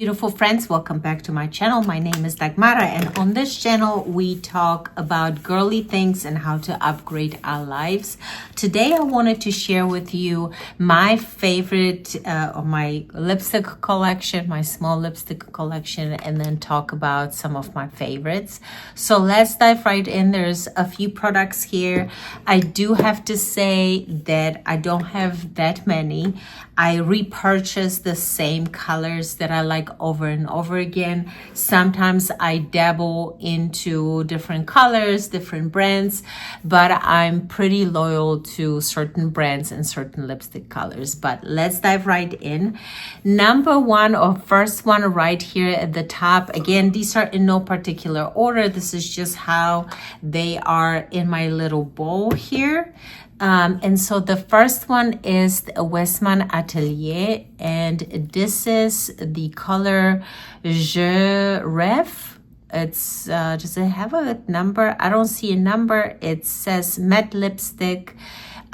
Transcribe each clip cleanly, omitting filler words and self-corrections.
Beautiful friends, welcome back to my channel. My name is Dagmara, and on this channel we talk about girly things and how to upgrade our lives. Today I wanted to share with you my favorite or my lipstick collection, my small lipstick collection, and then talk about some of my favorites. So let's dive right in. There's a few products here. I do have to say that I don't have that many. I repurchase the same colors that I like over and over again. Sometimes I dabble into different colors, different brands, but I'm pretty loyal to certain brands and certain lipstick colors. But let's dive right in. Number one, or first one right here at the top. Again, these are in no particular order. This is just how they are in my little bowl here. And so the first one is the Westman Atelier, and this is the color Je Rêve. It's, does it have a number? I don't see a number. It says matte lipstick.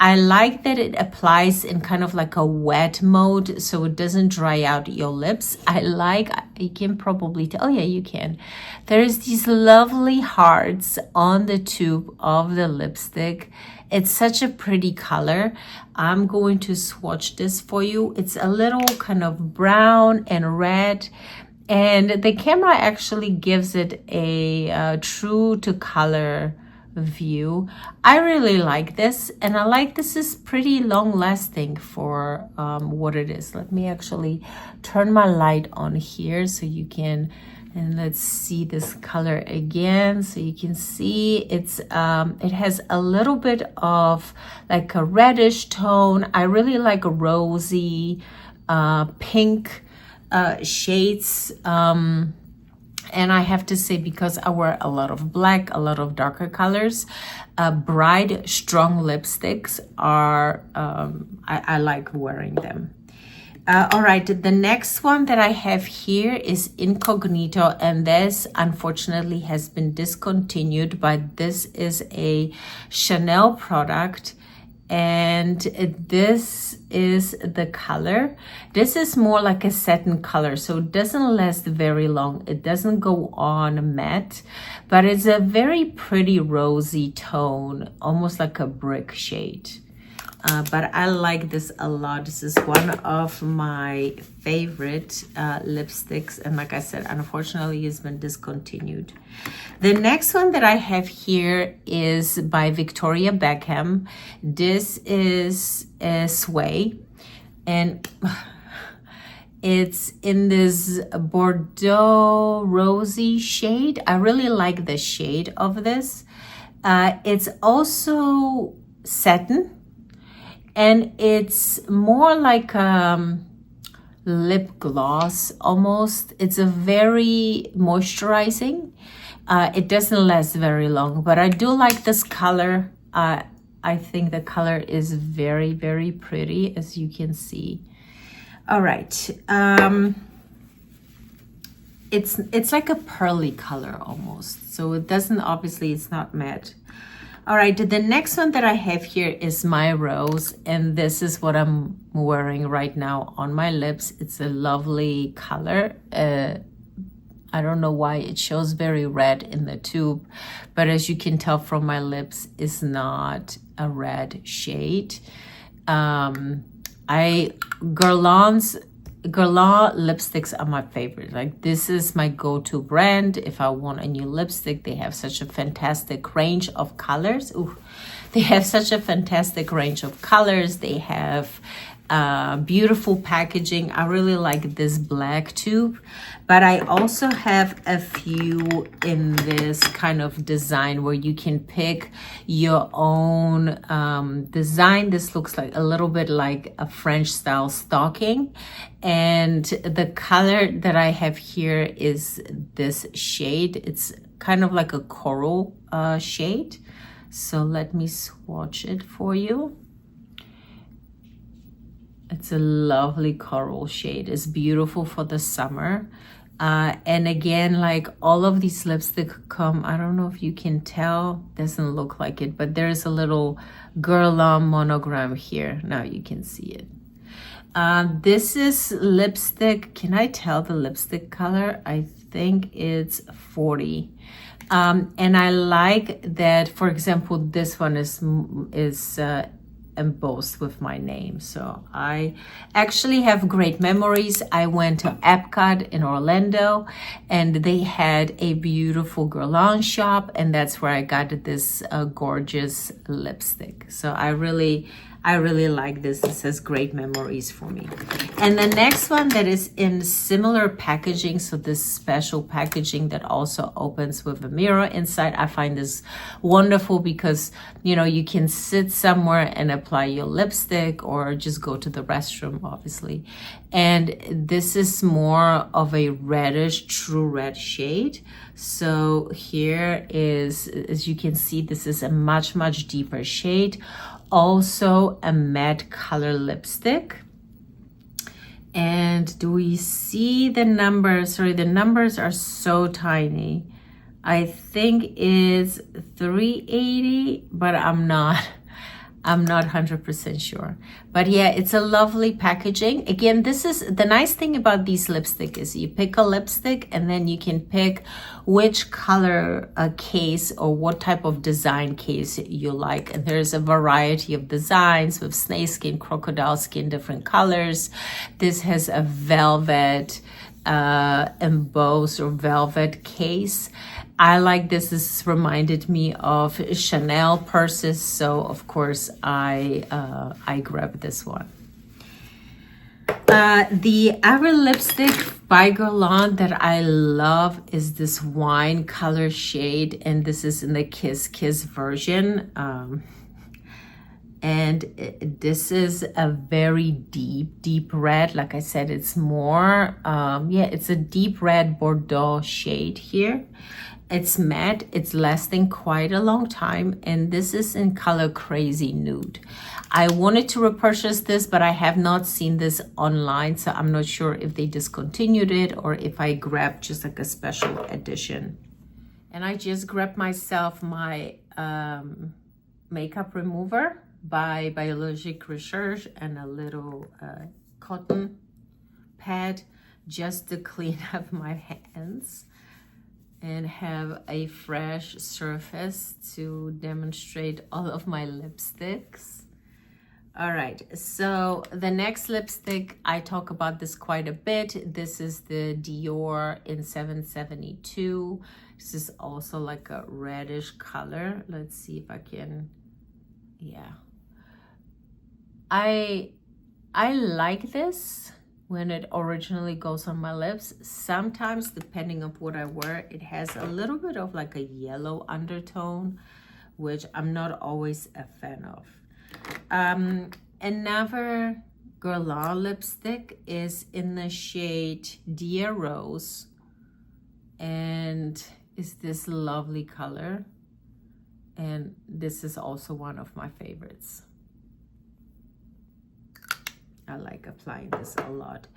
I like that it applies in kind of like a wet mode, so it doesn't dry out your lips. You can probably tell, oh yeah, you can. There's these lovely hearts on the tube of the lipstick. It's such a pretty color. I'm going to swatch this for you. It's a little kind of brown and red, and the camera actually gives it a true to color view. I really like this, and I like this is pretty long lasting for what it is. Let me actually turn my light on here so you can, and let's see this color again so you can see it's it has a little bit of like a reddish tone. I really like rosy pink shades. And I have to say, because I wear a lot of black, a lot of darker colors, bright, strong lipsticks are, I like wearing them. All right, the next one that I have here is Incognito, and this unfortunately has been discontinued, but this is a Chanel product. And this is the color. This is more like a satin color, so it doesn't last very long. It doesn't go on matte, but it's a very pretty rosy tone, almost like a brick shade. But I like this a lot. This is one of my favorite lipsticks, and like I said, unfortunately it's been discontinued. The next one that I have here is by Victoria Beckham. This is a Sway, and it's in this Bordeaux rosy shade. I really like the shade of this. It's also satin, and it's more like lip gloss almost. It's a very moisturizing. It doesn't last very long, but I do like this color. I think the color is very, very pretty, as you can see. All right. It's like a pearly color almost. So it doesn't, obviously it's not matte. All right, the next one that I have here is My Rose, and this is what I'm wearing right now on my lips. It's a lovely color. I don't know why it shows very red in the tube, but as you can tell from my lips, it's not a red shade. Guerlain lipsticks are my favorite. Like, this is my go-to brand if I want a new lipstick. They have such a fantastic range of colors. Ooh, they have such a fantastic range of colors. They have beautiful packaging. I really like this black tube, but I also have a few in this kind of design where you can pick your own design. This looks like a little bit like a French style stocking, and the color that I have here is this shade. It's kind of like a coral shade, so let me swatch it for you. It's a lovely coral shade. It's beautiful for the summer. And again, like all of these lipstick come, I don't know if you can tell, doesn't look like it, but there's a little Guerlain monogram here. Now you can see it. This is lipstick. Can I tell the lipstick color? I think it's 40. And I like that, for example, this one is embossed with my name. So I actually have great memories. I went to Epcot in Orlando and they had a beautiful Guerlain shop, and that's where I got this gorgeous lipstick. So I really like this. This has great memories for me. And the next one that is in similar packaging, so this special packaging that also opens with a mirror inside. I find this wonderful because, you know, you can sit somewhere and apply your lipstick or just go to the restroom, obviously. And this is more of a reddish, true red shade. So here is, as you can see, this is a much, much deeper shade. Also a matte color lipstick. And do we see the numbers? Sorry, the numbers are so tiny. I think it's 380, but I'm not 100% sure. But yeah, it's a lovely packaging. Again, this is the nice thing about these lipstick is you pick a lipstick and then you can pick which color case or what type of design case you like. And there's a variety of designs with snakeskin, crocodile skin, different colors. This has a velvet embossed or velvet case. I like this. This reminded me of Chanel purses, so of course I grabbed this one. The other lipstick by Guerlain that I love is this wine color shade, and this is in the Kiss Kiss version. And this is a very deep red. Like I said, it's more, it's a deep red Bordeaux shade here. It's matte, it's lasting quite a long time, and this is in color Crazy Nude. I wanted to repurchase this, but I have not seen this online, so I'm not sure if they discontinued it or if I grabbed just like a special edition. And I just grabbed myself my makeup remover by Biologique Recherche and a little cotton pad just to clean up my hands and have a fresh surface to demonstrate all of my lipsticks. All right, so the next lipstick, I talk about this quite a bit. This is the Dior in 772. This is also like a reddish color. Let's see if I can, yeah. I like this when it originally goes on my lips. Sometimes, depending on what I wear, it has a little bit of like a yellow undertone, which I'm not always a fan of. Another Guerlain lipstick is in the shade Dear Rose, and is this lovely color. And this is also one of my favorites. I like applying this a lot.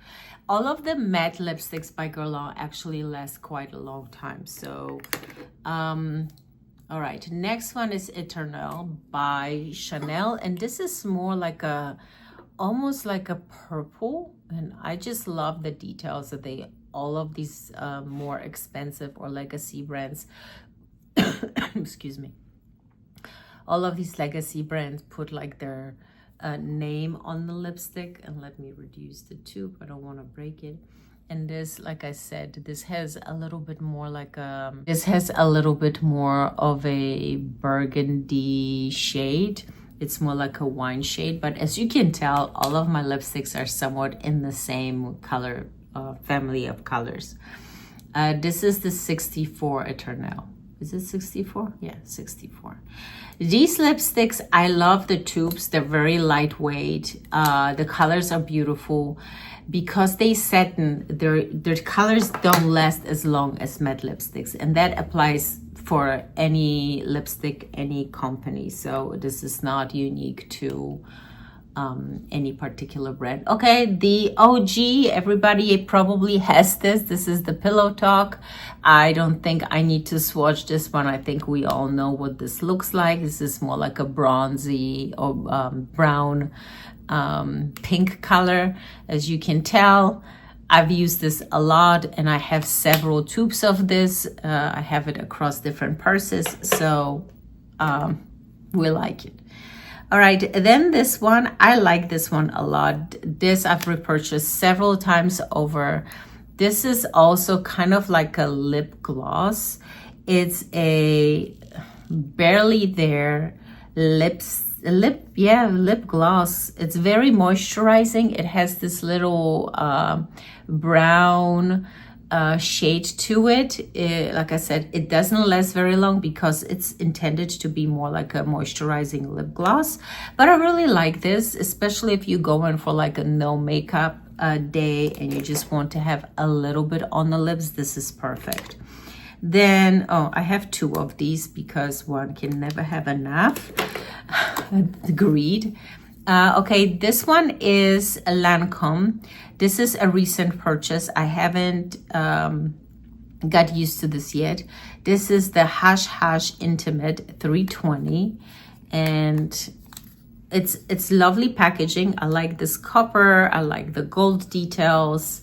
All of the matte lipsticks by Guerlain actually last quite a long time. So, all right, next one is Eternal by Chanel. And this is more like almost like a purple. And I just love the details that all of these more expensive or legacy brands, excuse me. All of these legacy brands put like their name on the lipstick. And let me reduce the tube, I don't want to break it. And this, like I said, this has a little bit more like this has a little bit more of a burgundy shade. It's more like a wine shade, but as you can tell, all of my lipsticks are somewhat in the same color family of colors. This is the 64 Eternal. Is it 64? Yeah, 64. These lipsticks, I love the tubes. They're very lightweight. The colors are beautiful. Because they satin, their colors don't last as long as matte lipsticks. And that applies for any lipstick, any company. So this is not unique to any particular brand. Okay, the OG, everybody probably has this. This is the Pillow Talk. I don't think I need to swatch this one. I think we all know what this looks like. This is more like a bronzy or brown pink color. As you can tell, I've used this a lot, and I have several tubes of this. I have it across different purses, so we like it. All right, then this one, I like this one a lot. This I've repurchased several times over. This is also kind of like a lip gloss. It's a barely there lip gloss. It's very moisturizing. It has this little brown shade to it. Like I said, it doesn't last very long because it's intended to be more like a moisturizing lip gloss. But I really like this, especially if you go in for like a no makeup day and you just want to have a little bit on the lips. This is perfect. Then, I have two of these because one can never have enough. Agreed. Okay, this one is a Lancôme. This is a recent purchase. I haven't got used to this yet. This is the Hush Hush Intimate 320, and it's lovely packaging. I like this copper. I like the gold details.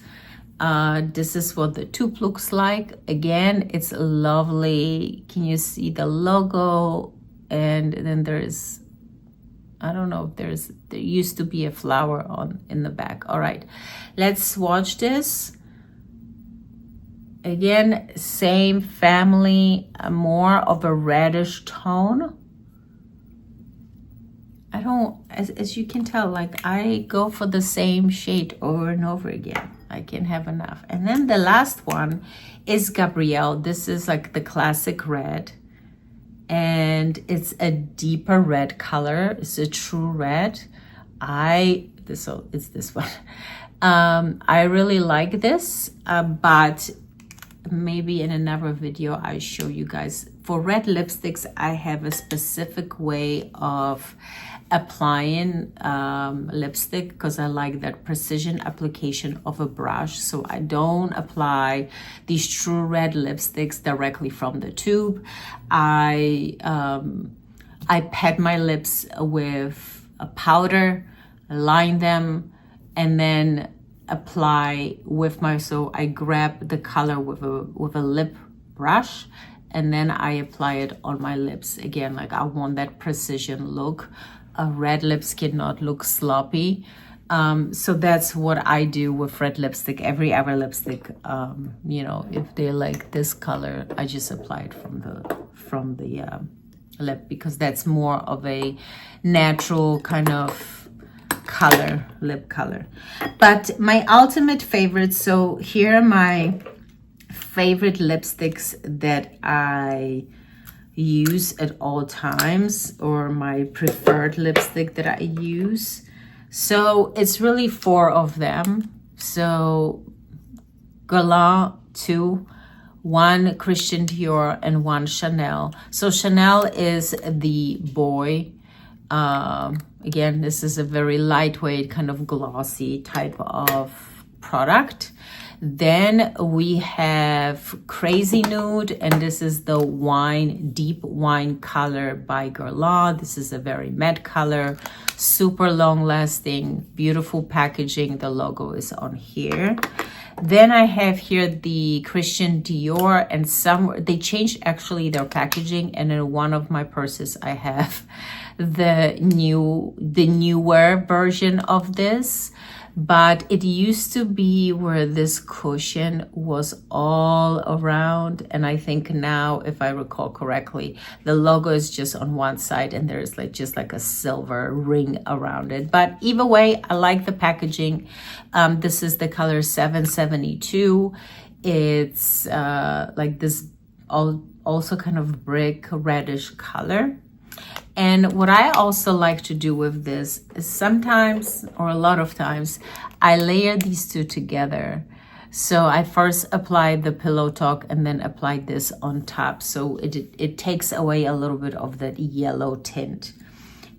This is what the tube looks like. Again, it's lovely. Can you see the logo? And then there's, I don't know if there used to be a flower in the back. All right, let's swatch this. Again, same family, more of a reddish tone. As you can tell, like I go for the same shade over and over again. I can't have enough. And then the last one is Gabrielle. This is like the classic red, and it's a deeper red color. It's a true red. It's this one. I really like this, but maybe in another video I show you guys. For red lipsticks, I have a specific way of applying lipstick because I like that precision application of a brush. So I don't apply these true red lipsticks directly from the tube. I pat my lips with a powder, line them, and then apply with so I grab the color with a lip brush, and then I apply it on my lips. Again, like I want that precision look. Red lips cannot look sloppy. So that's what I do with red lipstick. Every other lipstick, if they like this color, I just apply it from the lip, because that's more of a natural kind of color, lip color. But my ultimate favorite, so here are my favorite lipsticks that I use at all times, or my preferred lipstick that I use. So it's really 4 of them. So Guerlain 2, 1 Christian Dior, and 1 Chanel. So Chanel is the boy. Again, this is a very lightweight, kind of glossy type of product. Then we have Crazy Nude, and this is the deep wine color by Guerlain. This is a very matte color, super long lasting, beautiful packaging. The logo is on here. Then I have here the Christian Dior, and they changed actually their packaging, and in one of my purses I have the newer version of this. But it used to be where this cushion was all around, and I think now, if I recall correctly, the logo is just on one side and there's just like a silver ring around it. But either way, I like the packaging. This is the color 772. It's like this also kind of brick reddish color. And what I also like to do with this is sometimes, or a lot of times, I layer these two together. So I first apply the Pillow Talk and then apply this on top. So it takes away a little bit of that yellow tint.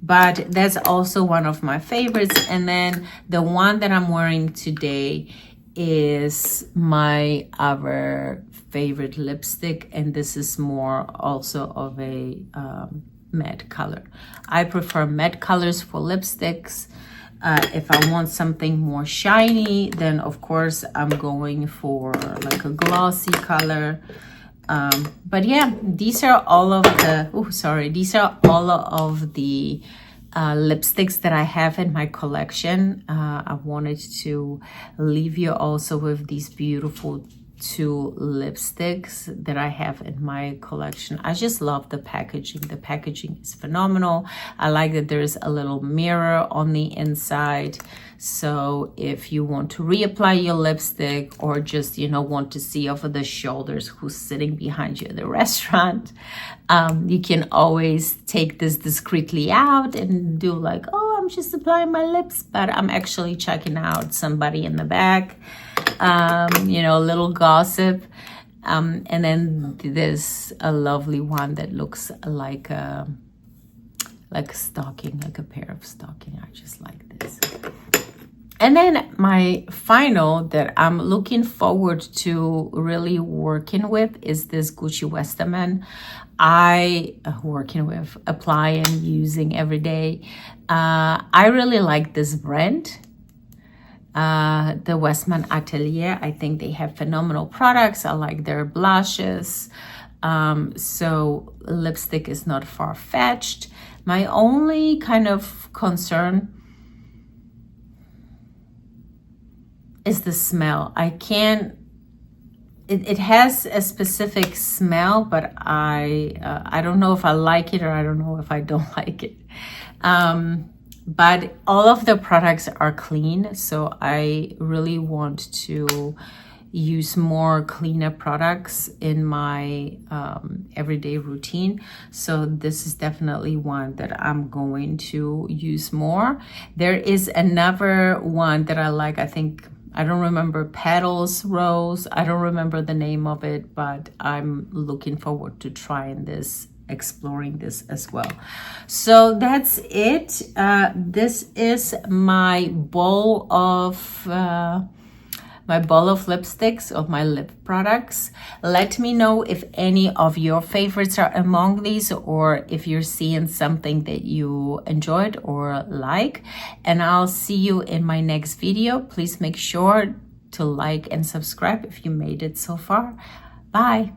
But that's also one of my favorites. And then the one that I'm wearing today is my other favorite lipstick. And this is more also of a matte color. I prefer matte colors for lipsticks. If I want something more shiny, then of course I'm going for like a glossy color. But yeah, these are all of the, these are all of the lipsticks that I have in my collection. I wanted to leave you also with these beautiful 2 lipsticks that I have in my collection. I just love the packaging. The packaging is phenomenal. I like that there's a little mirror on the inside. So if you want to reapply your lipstick, or just, you know, want to see over the shoulders who's sitting behind you at the restaurant, you can always take this discreetly out and do like, oh, I'm just applying my lips, but I'm actually checking out somebody in the back. You know, a little gossip. And then there's a lovely one that looks like a stocking, like a pair of stocking. I just like this. And then my final that I'm looking forward to really working with is this Gucci Westerman. Apply and using every day. I really like this brand. The Westman Atelier. I think they have phenomenal products. I like their blushes. So lipstick is not far-fetched. My only kind of concern is the smell. I can't, it has a specific smell, but I don't know if I like it, or I don't know if I don't like it. But all of the products are clean, so I really want to use more cleaner products in my everyday routine. So this is definitely one that I'm going to use more. There is another one that I like. I think, I don't remember, Petals Rose. I don't remember the name of it, but I'm looking forward to trying this, exploring this as well. So that's it. This is my bowl of lipsticks, of my lip products. Let me know if any of your favorites are among these, or if you're seeing something that you enjoyed or like. And I'll see you in my next video. Please make sure to like and subscribe if you made it so far. Bye.